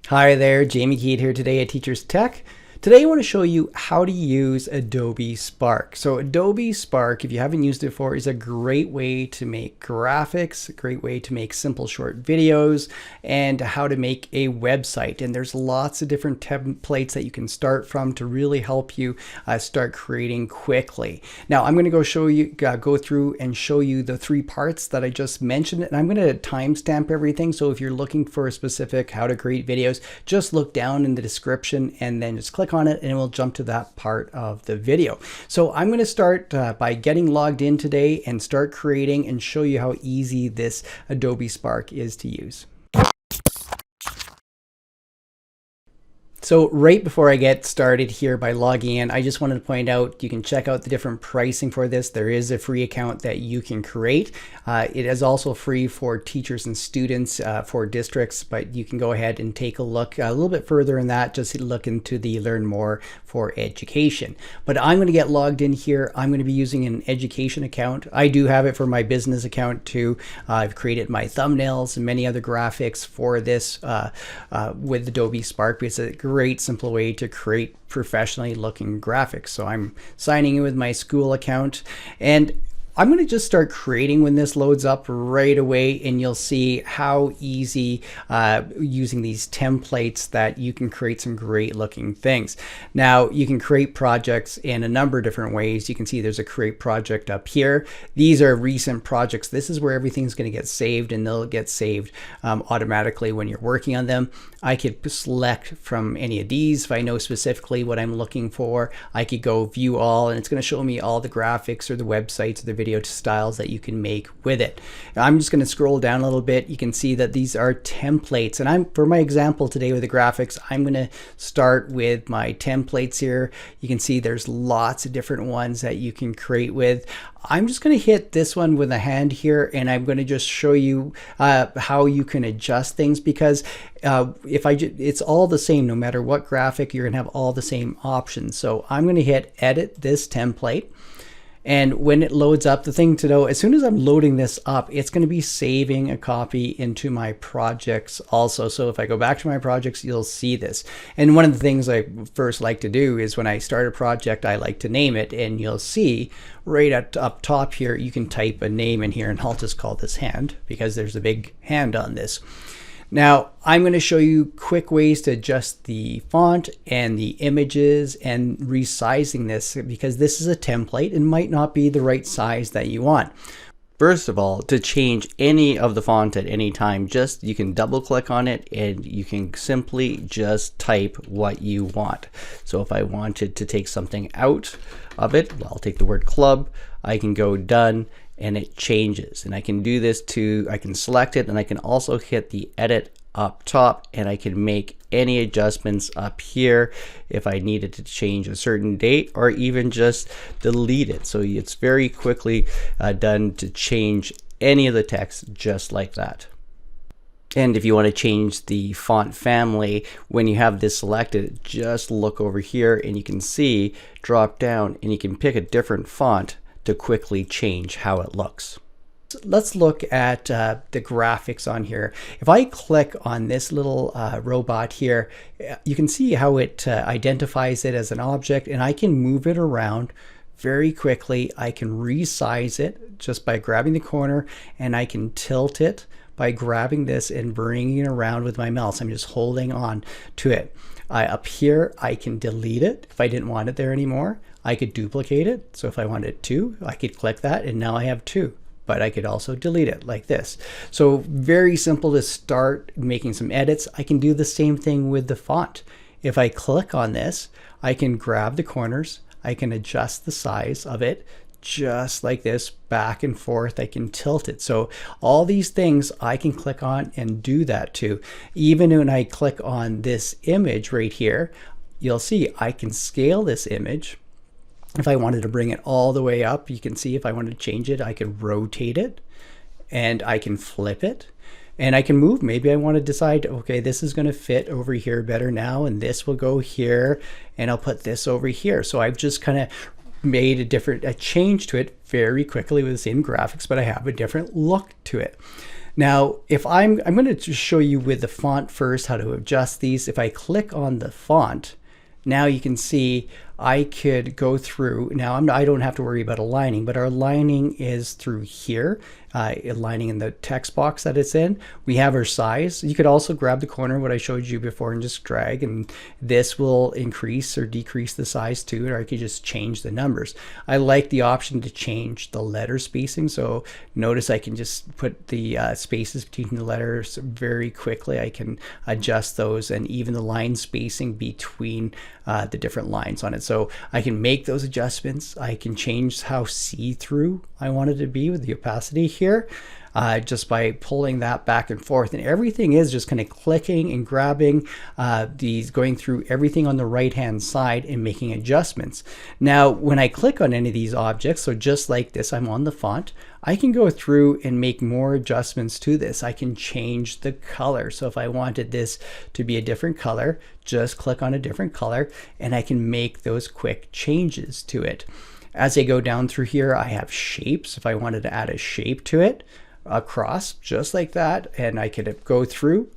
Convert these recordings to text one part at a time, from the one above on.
Hi there, Jamie Keat here today at Teachers Tech. Today I want to show you how to use Adobe Spark. So Adobe Spark, if you haven't used it before, is a great way to make graphics, a great way to make simple short videos, and how to make a website. And there's lots of different templates that you can start from to really help you start creating quickly. Now I'm going to go through and show you the three parts that I just mentioned, and I'm going to timestamp everything. So if you're looking for a specific how to create videos, just look down in the description and then just click on it and it will jump to that part of the video. So I'm going to start by getting logged in today and start creating and show you how easy this Adobe Spark is to use. So right before I get started here by logging in, I just wanted to point out you can check out the different pricing for this. There is a free account that you can create. It is also free for teachers and students for districts, but you can go ahead and take a look a little bit further in that, just to look into the learn more for education. But I'm going to get logged in here. I'm going to be using an education account. I do have it for my business account too. I've created my thumbnails and many other graphics for this with Adobe Spark, because it's a great simple way to create professionally looking graphics. So I'm signing in with my school account, and I'm going to just start creating when this loads up right away, and you'll see how easy using these templates that you can create some great looking things. Now you can create projects in a number of different ways. You can see there's a create project up here. These are recent projects. This is where everything's going to get saved, and they'll get saved automatically when you're working on them. I could select from any of these if I know specifically what I'm looking for. I could go view all, and it's going to show me all the graphics or the websites or the video styles that you can make with it. Now, I'm just going to scroll down a little bit. You can see that these are templates, and for my example today with the graphics, I'm going to start with my templates here. You can see there's lots of different ones that you can create with. I'm just going to hit this one with a hand here, and I'm going to just show you how you can adjust things, because it's all the same. No matter what graphic, you're going to have all the same options. So I'm going to hit edit this template. And when it loads up, the thing to know, as soon as I'm loading this up, it's going to be saving a copy into my projects also. So if I go back to my projects, you'll see this. And one of the things I first like to do is when I start a project, I like to name it. And you'll see right up top here, you can type a name in here, and I'll just call this hand because there's a big hand on this. Now, I'm going to show you quick ways to adjust the font and the images and resizing this, because this is a template and might not be the right size that you want. First of all, to change any of the font at any time, you can double click on it and you can simply just type what you want. So if I wanted to take something out of it, I'll take the word club, I can go done, and it changes. And I can do this I can select it, and I can also hit the edit up top, and I can make any adjustments up here if I needed to change a certain date, or even just delete it. So it's very quickly done to change any of the text just like that. And if you want to change the font family, when you have this selected, just look over here and you can see drop down, and you can pick a different font to quickly change how it looks. Let's look at the graphics on here. If I click on this little robot here, you can see how it identifies it as an object, and I can move it around very quickly. I can resize it just by grabbing the corner, and I can tilt it by grabbing this and bringing it around with my mouse. I'm just holding on to it. Up here, I can delete it if I didn't want it there anymore. I could duplicate it. So if I wanted two, I could click that, and now I have two. But I could also delete it like this. So very simple to start making some edits. I can do the same thing with the font. If I click on this, I can grab the corners. I can adjust the size of it just like this, back and forth. I can tilt it. So all these things I can click on and do that too. Even when I click on this image right here, you'll see I can scale this image. If I wanted to bring it all the way up, you can see if I wanted to change it, I could rotate it, and I can flip it, and I can move. Maybe I want to decide, okay, this is going to fit over here better now, and this will go here, and I'll put this over here. So I've just kind of made a change to it very quickly with the same graphics, but I have a different look to it. Now, if I'm going to just show you with the font first how to adjust these. If I click on the font, now you can see I could go through. Now I don't have to worry about aligning, but our aligning is through here, aligning in the text box that it's in. We have our size. You could also grab the corner, what I showed you before, and just drag, and this will increase or decrease the size too, or I could just change the numbers. I like the option to change the letter spacing. So notice I can just put the spaces between the letters very quickly. I can adjust those, and even the line spacing between the different lines on it. So I can make those adjustments. I can change how see-through I want it to be with the opacity here, just by pulling that back and forth. And everything is just kind of clicking and grabbing these, going through everything on the right hand side and making adjustments. Now when I click on any of these objects, so just like this, I'm on the font, I can go through and make more adjustments to this. I can change the color. So if I wanted this to be a different color, just click on a different color and I can make those quick changes to it. As I go down through here, I have shapes. If I wanted to add a shape to it, across just like that, and I could go through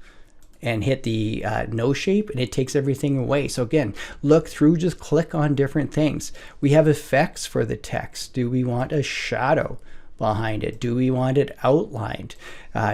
and hit the no shape, and it takes everything away. So again, look through, just click on different things. We have effects for the text. Do we want a shadow behind it? Do we want it outlined?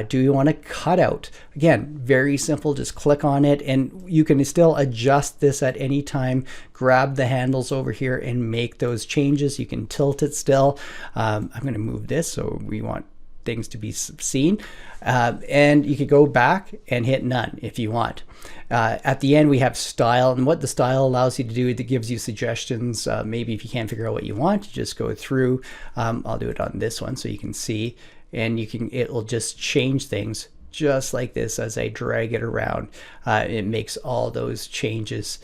Do we want a cutout? Again, very simple, just click on it, and you can still adjust this at any time. Grab the handles over here and make those changes. You can tilt it still. I'm going to move this so we want things to be seen, and you could go back and hit none if you want. At the end we have style, and what the style allows you to do, it gives you suggestions. Maybe if you can't figure out what you want, you just go through. I'll do it on this one so you can see, and it will just change things just like this. As I drag it around, it makes all those changes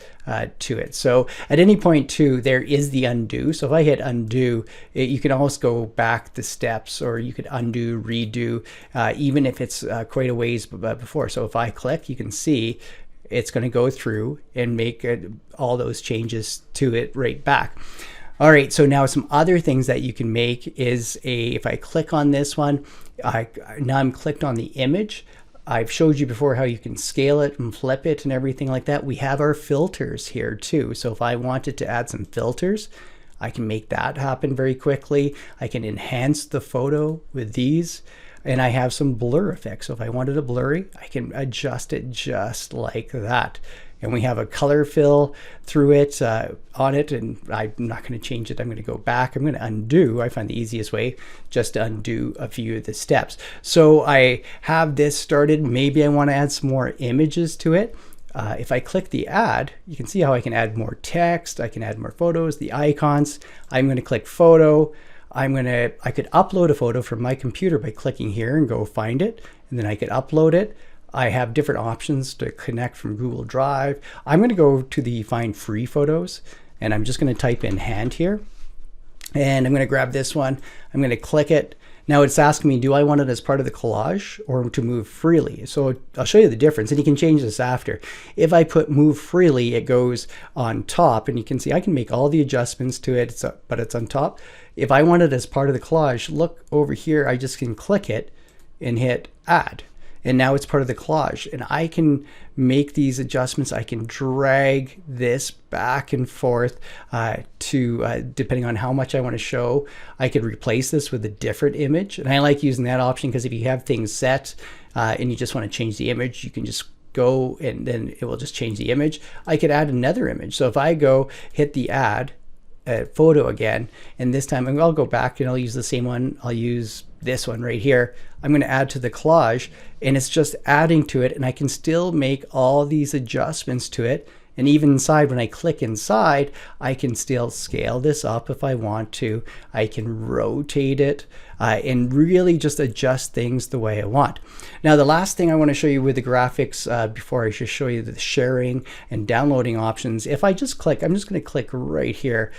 to it. So at any point too, there is the undo. So if I hit undo, you can always go back the steps, or you could undo, redo, even if it's quite a ways before. So if I click, you can see it's going to go through and make all those changes to it right back. All right, so now some other things that you can make is if I click on this one, now I'm clicked on the image. I've showed you before how you can scale it and flip it and everything like that. We have our filters here too. So if I wanted to add some filters, I can make that happen very quickly. I can enhance the photo with these, and I have some blur effects. So if I wanted a blurry, I can adjust it just like that. And we have a color fill through it, on it, and I'm not going to change it. I'm going to go back. I'm going to undo. I find the easiest way just to undo a few of the steps. So I have this started. Maybe I want to add some more images to it. If I click the add, you can see how I can add more text. I can add more photos, the icons. I'm going to click photo. I could upload a photo from my computer by clicking here and go find it, and then I could upload it. I have different options to connect from Google Drive. I'm going to go to the find free photos, and I'm just going to type in hand here, and I'm going to grab this one. I'm going to click it. Now it's asking me, do I want it as part of the collage or to move freely? So I'll show you the difference, and you can change this after. If I put move freely, it goes on top, and you can see I can make all the adjustments to it, but it's on top. If I want it as part of the collage, look over here, I just can click it and hit add. And now it's part of the collage, and I can make these adjustments. I can drag this back and forth depending on how much I want to show. I could replace this with a different image, and I like using that option because if you have things set and you just want to change the image, you can just go and then it will just change the image. I could add another image. So if I go hit the add photo again, and this time I'll go back and I'll use the same one. I'll use this one right here. I'm going to add to the collage, and it's just adding to it, and I can still make all these adjustments to it. And even inside, when I click inside, I can still scale this up if I want to. I can rotate it and really just adjust things the way I want. Now, the last thing I want to show you with the graphics before I just show you the sharing and downloading options, if I just click, I'm just going to click right here.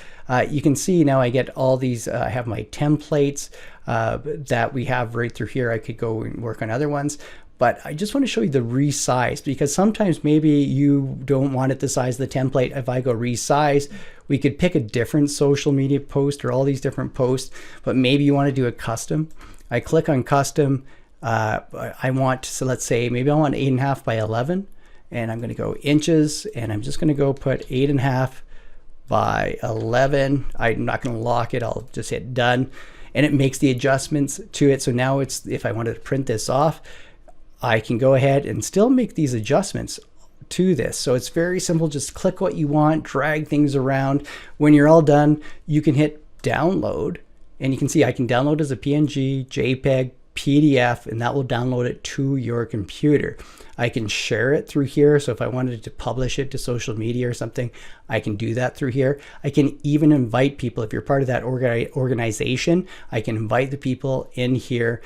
You can see now I get all these, I have my templates that we have right through here. I could go and work on other ones. But I just want to show you the resize, because sometimes maybe you don't want it the size of the template. If I go resize, we could pick a different social media post or all these different posts, but maybe you want to do a custom. I click on custom. I want, so let's say maybe I want 8.5 by 11, and I'm going to go inches, and I'm just going to go put 8.5 by 11. I'm not going to lock it. I'll just hit done, and it makes the adjustments to it. So now it's, if I wanted to print this off, I can go ahead and still make these adjustments to this. So it's very simple. Just click what you want, drag things around. When you're all done, you can hit download, and you can see I can download as a PNG, JPEG, PDF, and that will download it to your computer. I can share it through here. So if I wanted to publish it to social media or something, I can do that through here. I can even invite people. If you're part of that organization, I can invite the people in here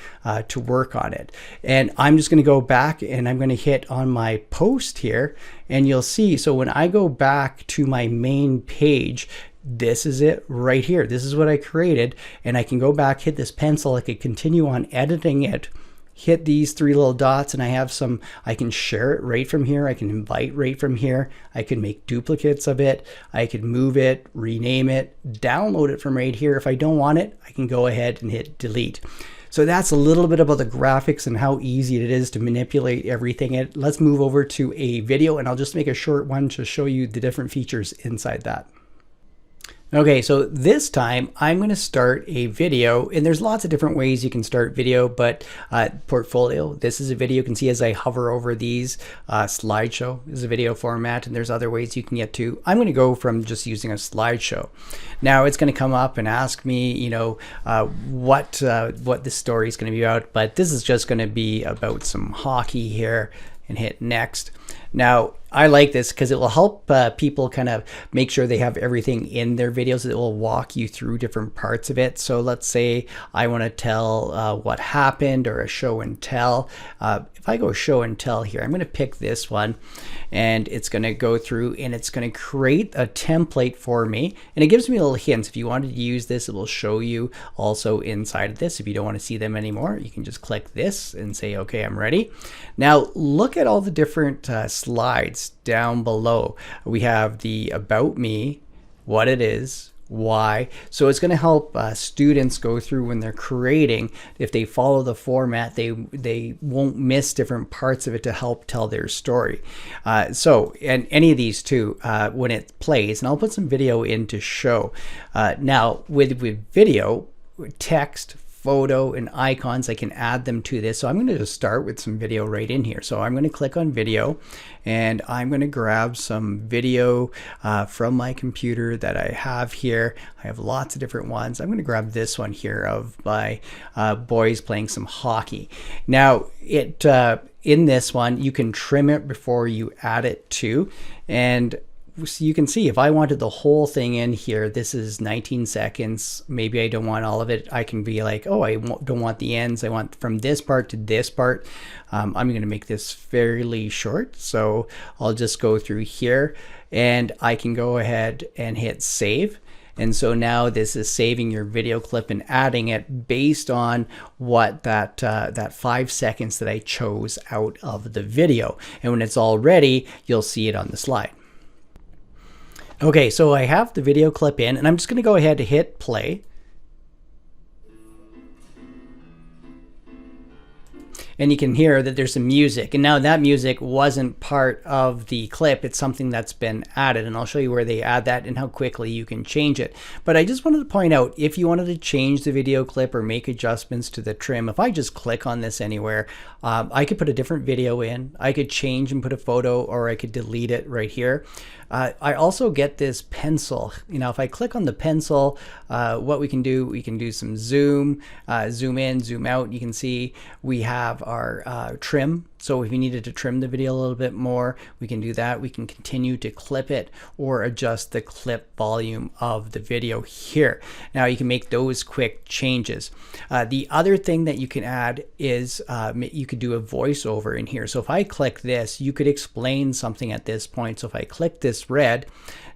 to work on it. And I'm just going to go back and I'm going to hit on my post here, and you'll see. So when I go back to my main page, this is it right here. This is what I created, and I can go back, hit this pencil. I could continue on editing it, hit these three little dots, and I have some, I can share it right from here. I can invite right from here. I can make duplicates of it. I could move it, rename it, download it from right here. If I don't want it, I can go ahead and hit delete. So that's a little bit about the graphics and how easy it is to manipulate everything. Let's move over to a video, and I'll just make a short one to show you the different features inside that. Okay, so this time I'm going to start a video, and there's lots of different ways you can start video, but portfolio, this is a video. You can see as I hover over these, slideshow is a video format, and there's other ways you can get to. I'm going to go from just using a slideshow. Now it's going to come up and ask me, you know, what this story is going to be about, but this is just going to be about some hockey here, and hit next. Now, I like this because it will help people kind of make sure they have everything in their videos. It will walk you through different parts of it. So let's say I want to tell what happened, or a show and tell. If I go show and tell here, I'm going to pick this one, and it's going to go through and it's going to create a template for me. And it gives me little hints. If you wanted to use this, it will show you also inside of this. If you don't want to see them anymore, you can just click this and say, okay, I'm ready. Now look at all the different slides down below. We have the about me, what it is, why. So it's going to help students go through when they're creating. If they follow the format, they won't miss different parts of it to help tell their story. So, and any of these too, when it plays, and I'll put some video in to show. Now with video, text, photo, and icons, I can add them to this. So I'm going to just start with some video right in here. So I'm going to click on video, and I'm going to grab some video from my computer that I have here. I have lots of different ones. I'm going to grab this one here of my boys playing some hockey. Now in this one, you can trim it before you add it to, and so you can see if I wanted the whole thing in here, this is 19 seconds. Maybe I don't want all of it. I can be like, oh, I don't want the ends. I want from this part to this part. I'm going to make this fairly short. So I'll just go through here, and I can go ahead and hit save. And so now this is saving your video clip and adding it based on what that 5 seconds that I chose out of the video. And when it's all ready, you'll see it on the slide. Okay, so I have the video clip in, and I'm just going to go ahead and hit play. And you can hear that there's some music, and now that music wasn't part of the clip. It's something that's been added, and I'll show you where they add that and how quickly you can change it. But I just wanted to point out, if you wanted to change the video clip or make adjustments to the trim, if I just click on this anywhere, I could put a different video in, I could change and put a photo, or I could delete it right here. I also get this pencil. You know, if I click on the pencil, what we can do some zoom, zoom in, zoom out. You can see we have our trim. So if you needed to trim the video a little bit more, we can do that. We can continue to clip it or adjust the clip volume of the video here. Now you can make those quick changes. The other thing that you can add is you could do a voiceover in here. So if I click this, you could explain something at this point. So if I click this red,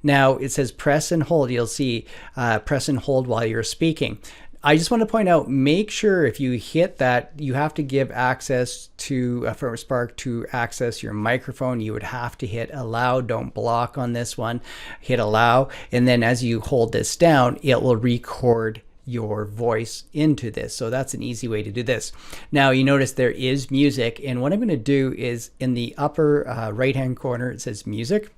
now it says press and hold. You'll see press and hold while you're speaking. I just want to point out, make sure if you hit that, you have to give access to for Spark to access your microphone. You would have to hit allow. Don't block on this one. Hit allow, and then as you hold this down, it will record your voice into this. So that's an easy way to do this. Now you notice there is music, and what I'm going to do is in the upper right hand corner it says music.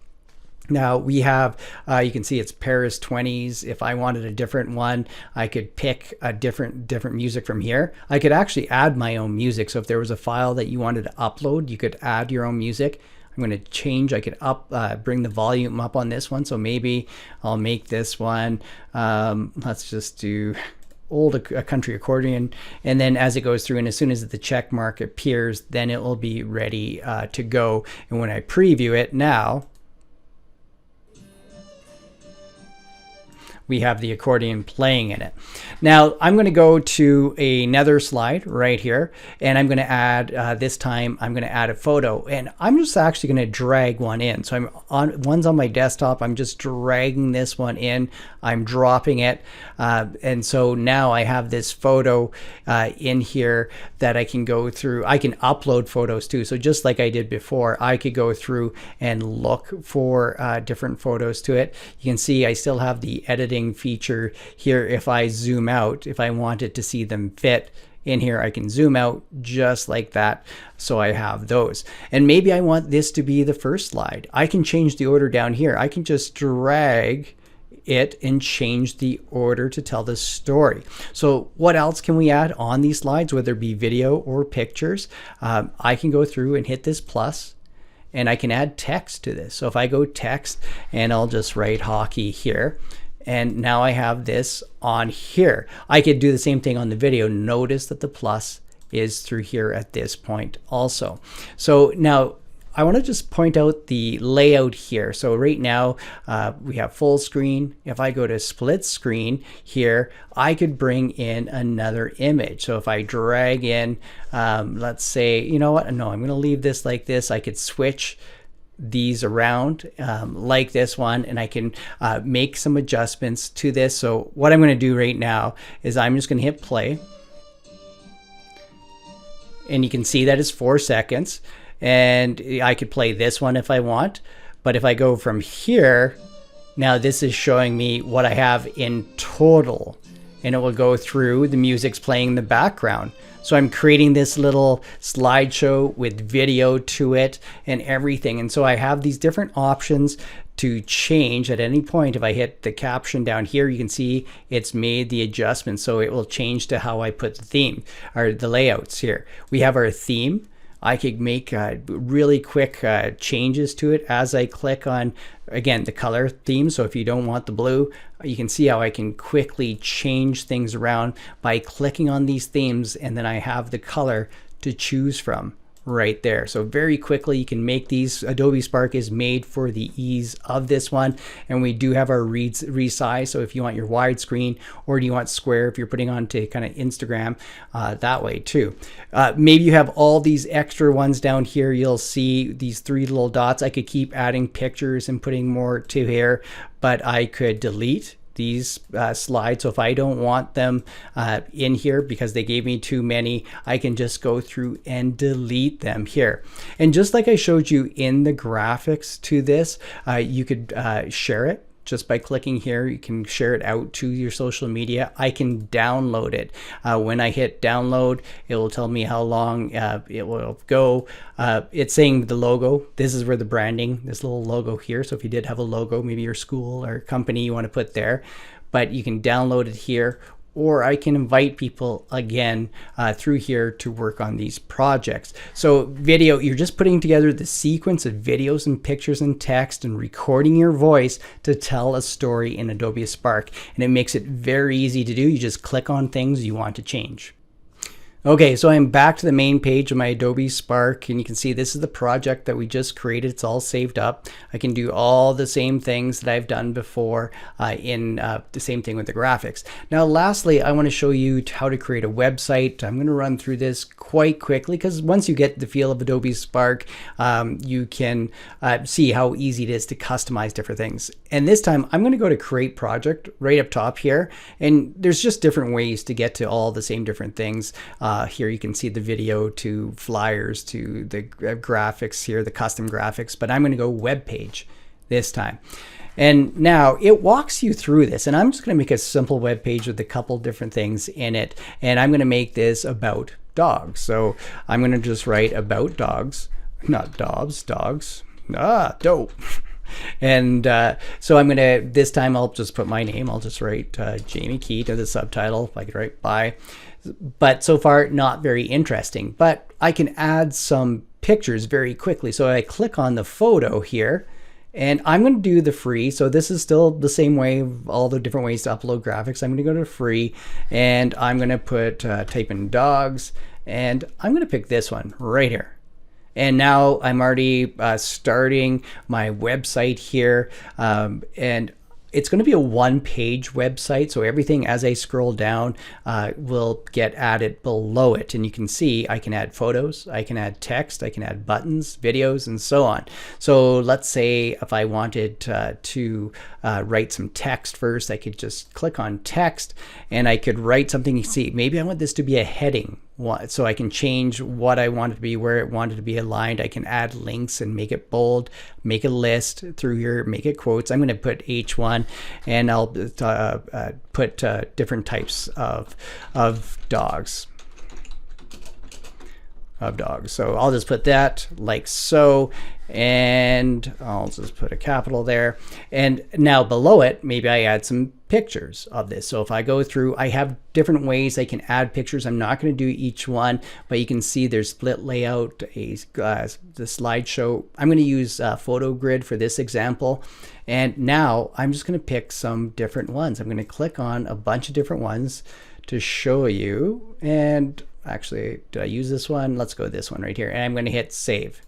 Now we have, you can see it's Paris 20s. If I wanted a different one, I could pick a different music from here. I could actually add my own music. So if there was a file that you wanted to upload, you could add your own music. I'm going to change, I could bring the volume up on this one. So maybe I'll make this one, let's just do a country accordion, and then as it goes through and as soon as the check mark appears, then it will be ready to go. And when I preview it now, we have the accordion playing in it. Now I'm going to go to another slide right here, and I'm going to add, this time I'm going to add a photo, and I'm just actually going to drag one in. So one's on my desktop, I'm just dragging this one in, I'm dropping it, and so now I have this photo in here that I can go through. I can upload photos too. So just like I did before, I could go through and look for different photos to it. You can see I still have the editing feature here. If I zoom out, if I wanted to see them fit in here, I can zoom out just like that. So I have those. And maybe I want this to be the first slide. I can change the order down here. I can just drag it and change the order to tell the story. So what else can we add on these slides, whether it be video or pictures? I can go through and hit this plus, and I can add text to this. So if I go text, and I'll just write hockey here, and now I have this on here. I could do the same thing on the video. Notice that the plus is through here at this point also. So now I want to just point out the layout here. So right now we have full screen. If I go to split screen here, I could bring in another image. So if I drag in, let's say, you know what? No, I'm going to leave this like this. I could switch these around like this one, and I can make some adjustments to this. So what I'm going to do right now is I'm just going to hit play, and you can see that it's 4 seconds, and I could play this one if I want. But if I go from here, now this is showing me what I have in total, and it will go through, the music's playing in the background. So I'm creating this little slideshow with video to it and everything. And so I have these different options to change at any point. If I hit the caption down here, you can see it's made the adjustment. So it will change to how I put the theme or the layouts here. We have our theme. I could make really quick changes to it as I click on, again, the color theme. So if you don't want the blue, you can see how I can quickly change things around by clicking on these themes, and then I have the color to choose from right there. So very quickly you can make these. Adobe Spark is made for the ease of this one, and we do have our resize. So if you want your widescreen, or do you want square if you're putting on to kind of Instagram, that way too. Maybe you have all these extra ones down here. You'll see these 3 little dots. I could keep adding pictures and putting more to here, but I could delete these slides. So if I don't want them in here because they gave me too many, I can just go through and delete them here. And just like I showed you in the graphics to this, you could share it. Just by clicking here, you can share it out to your social media. I can download it. When I hit download, it will tell me how long it will go. It's saying the logo. This is where the branding, this little logo here. So if you did have a logo, maybe your school or company you want to put there, but you can download it here, or I can invite people again through here to work on these projects. So video, you're just putting together the sequence of videos and pictures and text and recording your voice to tell a story in Adobe Spark. And it makes it very easy to do. You just click on things you want to change. Okay, so I'm back to the main page of my Adobe Spark, and you can see this is the project that we just created. It's all saved up. I can do all the same things that I've done before in the same thing with the graphics. Now, lastly, I want to show you how to create a website. I'm going to run through this quite quickly because once you get the feel of Adobe Spark, you can see how easy it is to customize different things. And this time, I'm going to go to Create Project right up top here, and there's just different ways to get to all the same different things. Here you can see the video to flyers to the graphics here, the custom graphics, but I'm going to go web page. this time. And now it walks you through this, and I'm just going to make a simple web page with a couple different things in it, and I'm going to make this about dogs. So I'm going to just write about dogs, not dogs, dope. And so I'm going to, this time I'll just put my name. I'll just write Jamie Key to the subtitle. I could write bye. But so far, not very interesting. But I can add some pictures very quickly. So I click on the photo here, and I'm going to do the free. So this is still the same way, all the different ways to upload graphics. I'm going to go to free, and I'm going to put, type in dogs, and I'm going to pick this one right here. And now I'm already starting my website here, and it's going to be a one-page website, so everything as I scroll down will get added below it. And you can see I can add photos, I can add text, I can add buttons, videos, and so on. So let's say if I wanted to write some text first, I could just click on text, and I could write something. You see, maybe I want this to be a heading. So I can change what I want it to be, where it wanted to be aligned. I can add links and make it bold, make a list through here, make it quotes. I'm going to put H1, and I'll put different types of dogs. So I'll just put that like so, and I'll just put a capital there. And now below it, maybe I add some pictures of this. So if I go through, I have different ways I can add pictures. I'm not going to do each one, but you can see there's split layout, the slideshow. I'm going to use photo grid for this example. And now I'm just going to pick some different ones. I'm going to click on a bunch of different ones to show you. And actually, did I use this one? Let's go with this one right here. And I'm going to hit save.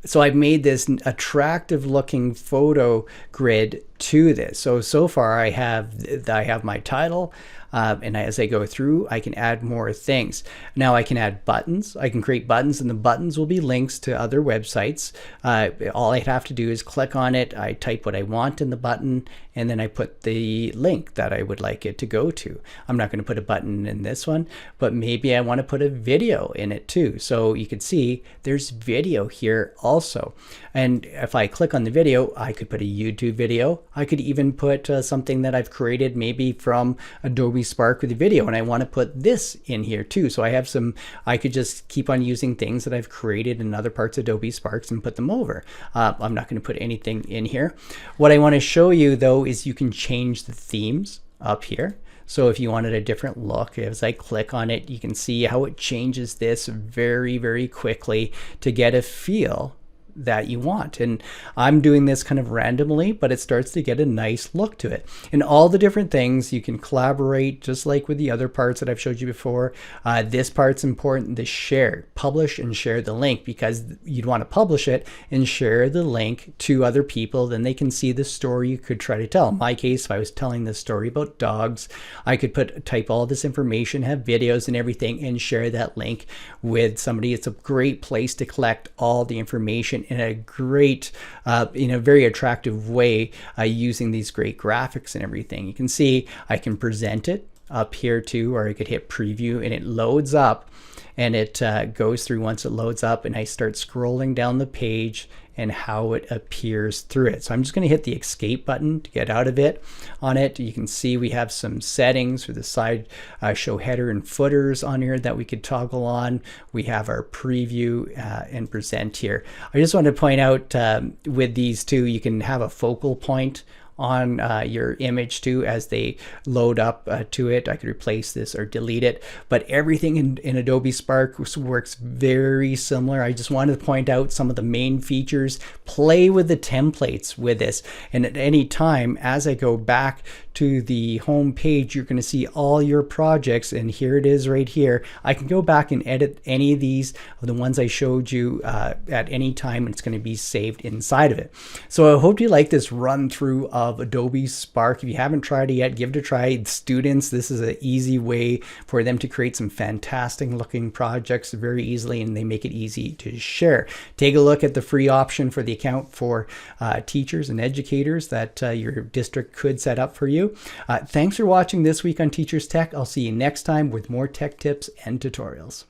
So I've made this attractive looking photo grid to this. So far I have my title, and as I go through, I can add more things. Now I can add buttons. I can create buttons, and the buttons will be links to other websites. All I have to do is click on it. I type what I want in the button, and then I put the link that I would like it to go to. I'm not going to put a button in this one, but maybe I want to put a video in it too. So you can see there's video here also. And if I click on the video, I could put a YouTube video. I could even put something that I've created maybe from Adobe Spark with a video, and I want to put this in here too. So I have some, I could just keep on using things that I've created in other parts of Adobe Sparks and put them over. I'm not going to put anything in here. What I want to show you though is you can change the themes up here. So if you wanted a different look, as I click on it, you can see how it changes this very, very quickly to get a feel that you want. And I'm doing this kind of randomly, but it starts to get a nice look to it. And all the different things you can collaborate, just like with the other parts that I've showed you before. This part's important, the share, publish and share the link, because you'd want to publish it and share the link to other people. Then they can see the story you could try to tell. In my case, if I was telling this story about dogs, I could type all this information, have videos and everything, and share that link with somebody. It's a great place to collect all the information in a great, in a very attractive way, using these great graphics and everything. You can see I can present it up here too, or I could hit preview and it loads up, and it goes through. Once it loads up, and I start scrolling down the page and how it appears through it. So I'm just going to hit the escape button to get out of it. On it, you can see we have some settings for the side show header and footers on here that we could toggle on. We have our preview and present here. I just want to point out with these two, you can have a focal point on your image too as they load up to it. I could replace this or delete it, but everything in Adobe Spark works very similar. I just wanted to point out some of the main features. Play with the templates with this, and at any time as I go back to the home page, you're going to see all your projects, and here it is right here. I can go back and edit any of these, of the ones I showed you at any time, and it's going to be saved inside of it. So I hope you like this run through of Adobe Spark. If you haven't tried it yet, give it a try. Students, this is an easy way for them to create some fantastic looking projects very easily, and they make it easy to share. Take a look at the free option for the account for teachers and educators that your district could set up for you. Thanks for watching this week on Teachers Tech. I'll see you next time with more tech tips and tutorials.